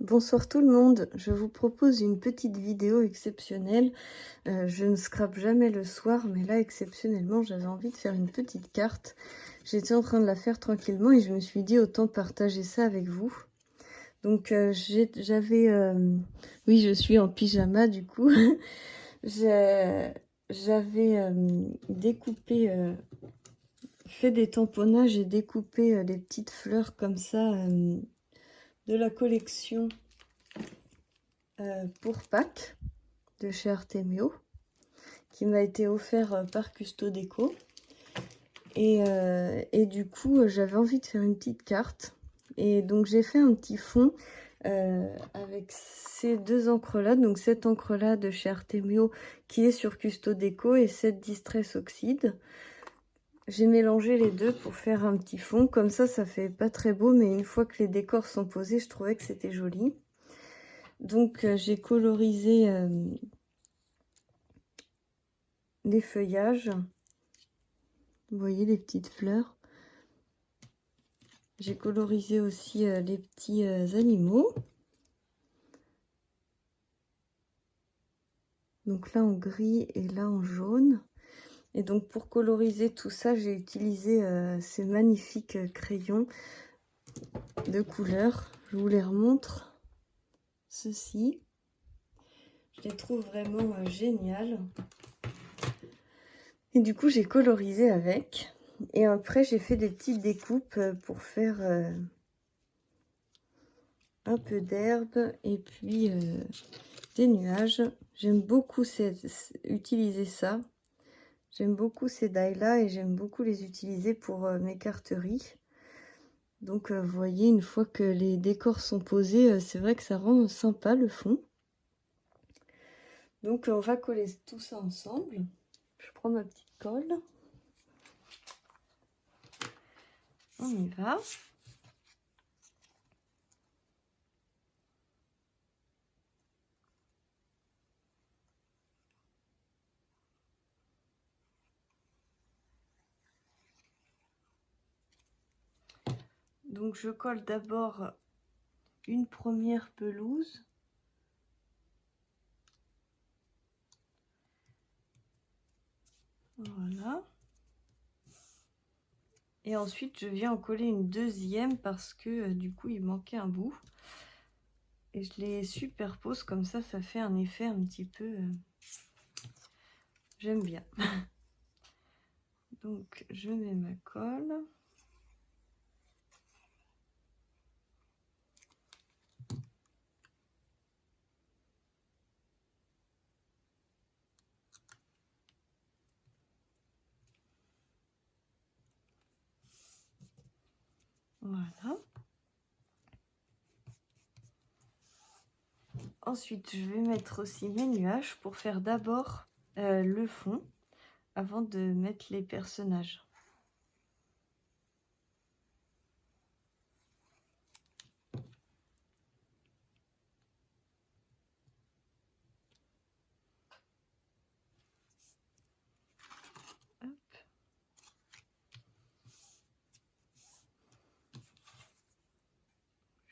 Bonsoir tout le monde, je vous propose une petite vidéo exceptionnelle. Je ne scrape jamais le soir, mais là exceptionnellement j'avais envie de faire une petite carte. J'étais en train de la faire tranquillement et je me suis dit autant partager ça avec vous. Donc oui, je suis en pyjama du coup. J'avais découpé, fait des tamponnages et découpé des petites fleurs comme ça de la collection pour Pâques de chez Artemio, qui m'a été offert par Custo Déco. Et du coup, j'avais envie de faire une petite carte. Et donc, j'ai fait un petit fond avec ces deux encres-là. Donc, cette encre-là de chez Artemio qui est sur Custo Déco et cette Distress Oxide. J'ai mélangé les deux pour faire un petit fond. Comme ça fait pas très beau, mais une fois que les décors sont posés, je trouvais que c'était joli. Donc, j'ai colorisé les feuillages. Vous voyez les petites fleurs. J'ai colorisé aussi les petits animaux. Donc là en gris et là en jaune. Et donc pour coloriser tout ça, j'ai utilisé ces magnifiques crayons de couleur. Je vous les remontre. Ceux-ci. Je les trouve vraiment géniales. Et du coup, j'ai colorisé avec. Et après, j'ai fait des petites découpes pour faire un peu d'herbe et puis des nuages. J'aime beaucoup utiliser ça. J'aime beaucoup ces die-là et j'aime beaucoup les utiliser pour mes carteries. Donc, vous voyez, une fois que les décors sont posés, c'est vrai que ça rend sympa le fond. Donc, on va coller tout ça ensemble. Je prends ma petite colle. On y va. Donc, je colle d'abord une première pelouse. Voilà. Et ensuite, je viens en coller une deuxième parce que du coup, il manquait un bout. Et je les superpose comme ça fait un effet un petit peu... J'aime bien. Donc, je mets ma colle. Voilà. Ensuite, je vais mettre aussi mes nuages pour faire d'abord le fond avant de mettre les personnages. Hop.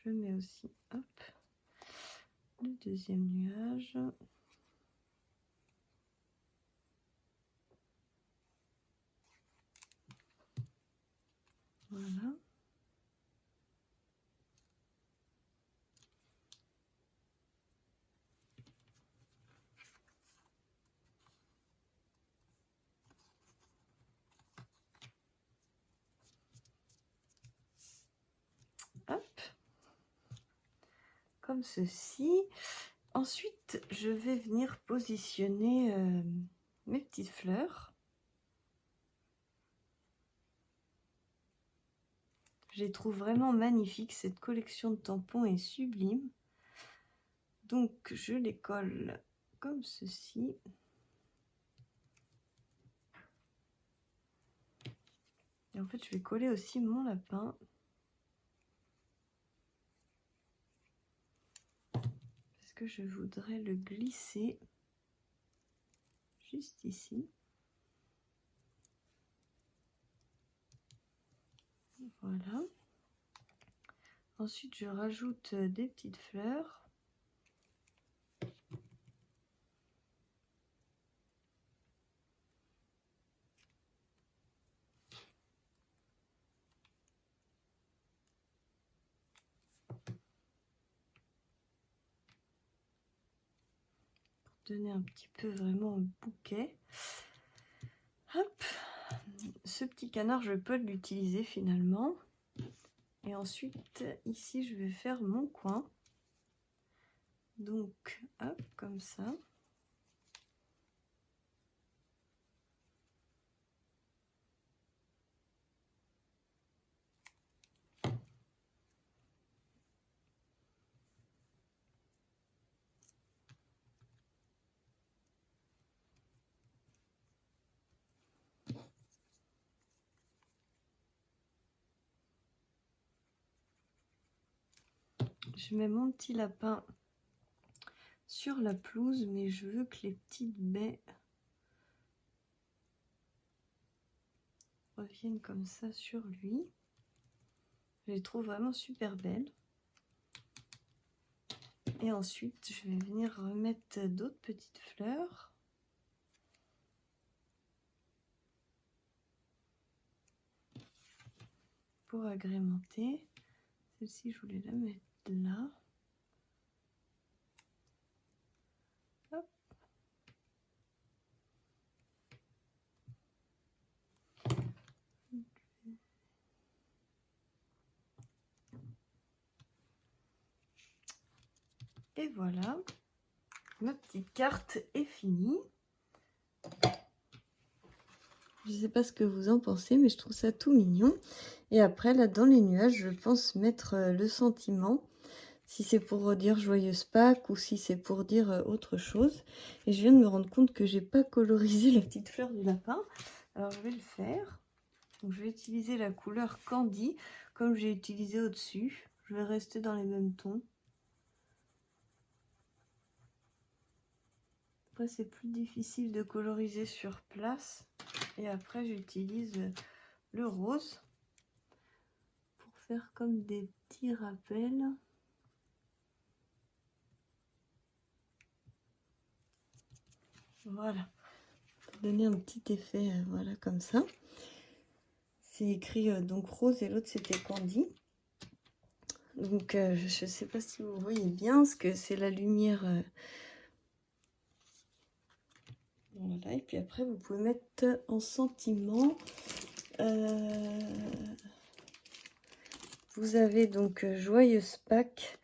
Je mets aussi le deuxième nuage. Voilà. Hop. Comme ceci. Ensuite, je vais venir positionner mes petites fleurs. Je les trouve vraiment magnifiques. Cette collection de tampons est sublime. Donc, je les colle comme ceci. Et en fait, je vais coller aussi mon lapin. Parce que je voudrais le glisser juste ici. Voilà. Ensuite, je rajoute des petites fleurs. Donner un petit peu vraiment un bouquet. Hop, ce petit canard je peux l'utiliser finalement, et ensuite ici je vais faire mon coin, donc hop comme ça. Je mets mon petit lapin sur la pelouse, mais je veux que les petites baies reviennent comme ça sur lui. Je les trouve vraiment super belles. Et ensuite, je vais venir remettre d'autres petites fleurs. Pour agrémenter. Celle-ci, je voulais la mettre là. Hop. Et voilà, ma petite carte est finie. Je ne sais pas ce que vous en pensez, mais je trouve ça tout mignon. Et après, là, dans les nuages, je pense mettre le sentiment. Si c'est pour dire joyeuse Pâques ou si c'est pour dire autre chose. Et je viens de me rendre compte que j'ai pas colorisé la petite fleur du lapin. Alors, je vais le faire. Donc, je vais utiliser la couleur Candy, comme j'ai utilisé au-dessus. Je vais rester dans les mêmes tons. Après, c'est plus difficile de coloriser sur place. Et après, j'utilise le rose pour faire comme des petits rappels. Voilà, pour donner un petit effet, voilà, comme ça. C'est écrit donc rose et l'autre c'était Candy. Donc, je ne sais pas si vous voyez bien, parce que c'est la lumière. Voilà, et puis après, vous pouvez mettre en sentiment. Vous avez donc Joyeuse Pâques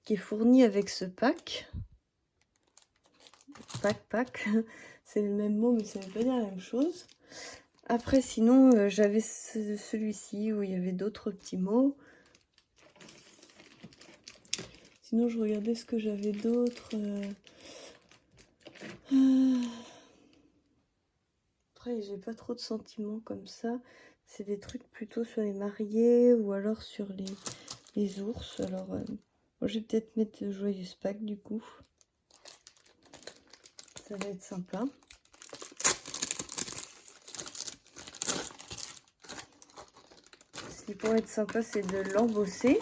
qui est fourni avec ce pack. Pack, c'est le même mot, mais ça ne veut pas dire la même chose. Après, sinon, j'avais celui-ci où il y avait d'autres petits mots. Sinon, je regardais ce que j'avais d'autre. Après, j'ai pas trop de sentiments comme ça. C'est des trucs plutôt sur les mariés ou alors sur les ours. Alors, moi, je vais peut-être mettre Joyeuse Pâques du coup. Ça va être sympa. Ce qui pourrait être sympa, c'est de l'embosser.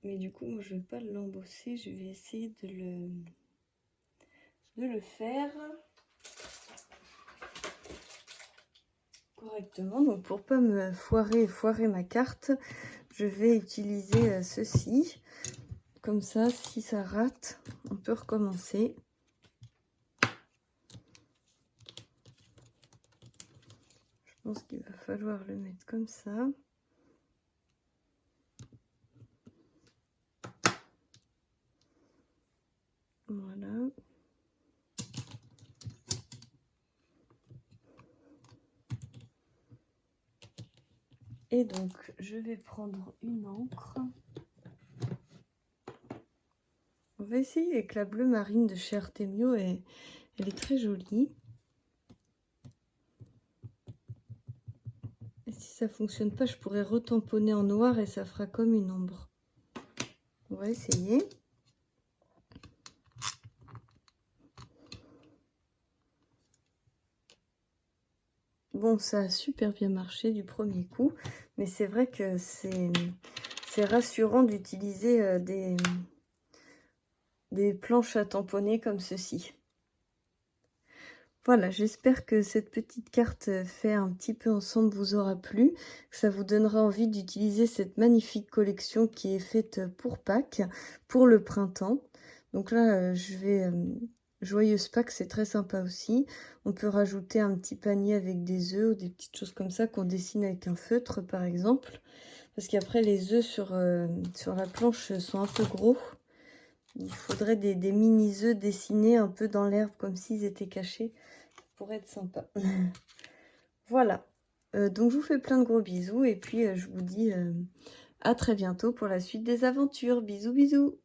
Mais du coup, moi, je ne vais pas l'embosser. Je vais essayer de le faire correctement. Donc, pour pas me foirer ma carte, je vais utiliser ceci. Comme ça, si ça rate, on peut recommencer. Je pense qu'il va falloir le mettre comme ça. Voilà. Et donc, je vais prendre une encre. On va essayer avec la bleu marine de chez Artemio. Elle est très jolie. Et si ça fonctionne pas, je pourrais retamponner en noir et ça fera comme une ombre. On va essayer. bon, ça a super bien marché du premier coup, mais c'est vrai que c'est rassurant d'utiliser des planches à tamponner comme ceci. Voilà, j'espère que cette petite carte fait un petit peu ensemble vous aura plu, que ça vous donnera envie d'utiliser cette magnifique collection qui est faite pour Pâques, pour le printemps. Donc là, je vais... Joyeuse Pâques, c'est très sympa aussi. On peut rajouter un petit panier avec des œufs ou des petites choses comme ça qu'on dessine avec un feutre, par exemple. Parce qu'après, les œufs sur la planche sont un peu gros. Il faudrait des mini-œufs dessinés un peu dans l'herbe, comme s'ils étaient cachés. Ça pourrait être sympa. Voilà. Donc, je vous fais plein de gros bisous. Et puis, je vous dis à très bientôt pour la suite des aventures. Bisous, bisous.